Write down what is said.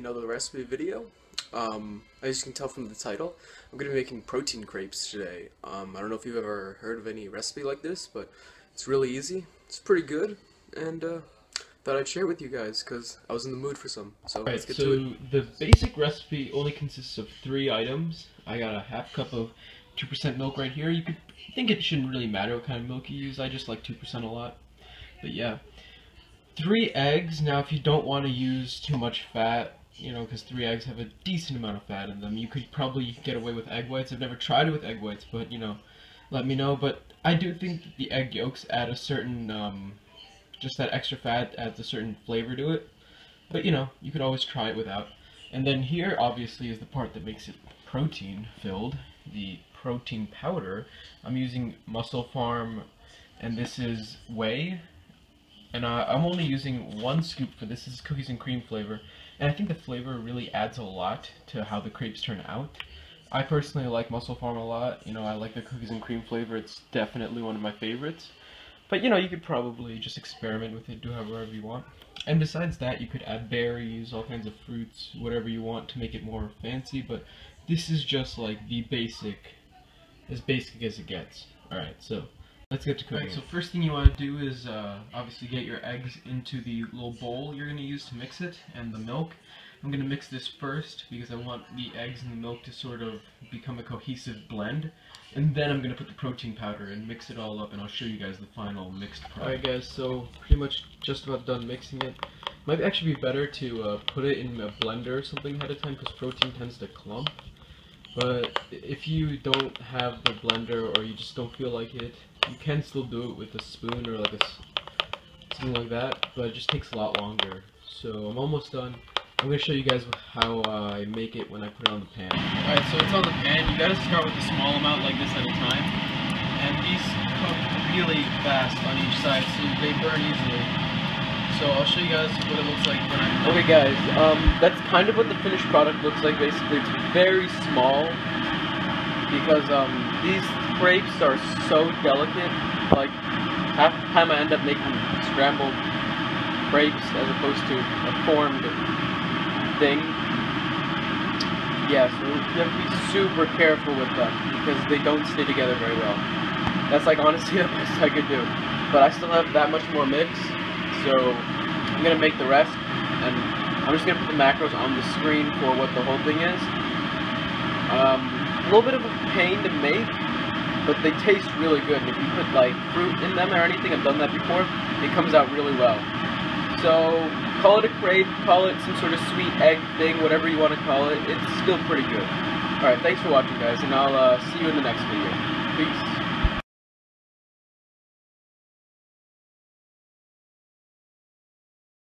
another recipe video. As you can tell from the title, I'm going to be making protein crepes today. I don't know if you've ever heard of any recipe like this, but it's really easy. It's pretty good, and thought I'd share it with you guys because I was in the mood for some. So let's get to it. The basic recipe only consists of 3 items. I got a half cup of 2% milk right here. You could think it shouldn't really matter what kind of milk you use. I just like 2% a lot. But yeah. 3 eggs. Now if you don't want to use too much fat, you know, because 3 eggs have a decent amount of fat in them, you could probably get away with egg whites. I've never tried it with egg whites, but you know, let me know. But I do think that the egg yolks add a certain, just that extra fat adds a certain flavor to it. But you know, you could always try it without. And then here obviously is the part that makes it protein filled, the protein powder. I'm using Muscle Farm, and this is whey. And I'm only using 1 scoop for this. This is cookies and cream flavor, and I think the flavor really adds a lot to how the crepes turn out. I personally like Muscle Farm a lot. You know, I like the cookies and cream flavor. It's definitely one of my favorites. But you know, you could probably just experiment with it, do however you want. And besides that, you could add berries, all kinds of fruits, whatever you want to make it more fancy. But this is just like the basic, as basic as it gets. Alright, so let's get to cooking. Right, so first thing you want to do is obviously get your eggs into the little bowl you're going to use to mix it, and the milk. I'm going to mix this first because I want the eggs and the milk to sort of become a cohesive blend. And then I'm going to put the protein powder and mix it all up, and I'll show you guys the final mixed product. Alright guys, so pretty much just about done mixing it. Might actually be better to put it in a blender or something ahead of time because protein tends to clump. But if you don't have the blender or you just don't feel like it, you can still do it with a spoon or like something like that, but it just takes a lot longer. So I'm almost done. I'm going to show you guys how I make it when I put it on the pan. Alright, so it's on the pan. You got to start with a small amount like this at a time. And these cook really fast on each side, so they burn easily. So I'll show you guys what it looks like when I'm done. Okay guys, that's kind of what the finished product looks like basically. It's very small because these crepes are so delicate. Like half the time I end up making scrambled crepes as opposed to a formed thing. Yeah, so you have to be super careful with them because they don't stay together very well. That's like honestly the best I could do. But I still have that much more mix, so I'm gonna make the rest, and I'm just gonna put the macros on the screen for what the whole thing is. A little bit of a pain to make, but they taste really good, and if you put like fruit in them or anything, I've done that before, it comes out really well. So call it a crepe, call it some sort of sweet egg thing, whatever you want to call it, it's still pretty good. Alright, thanks for watching guys, and I'll see you in the next video. Peace.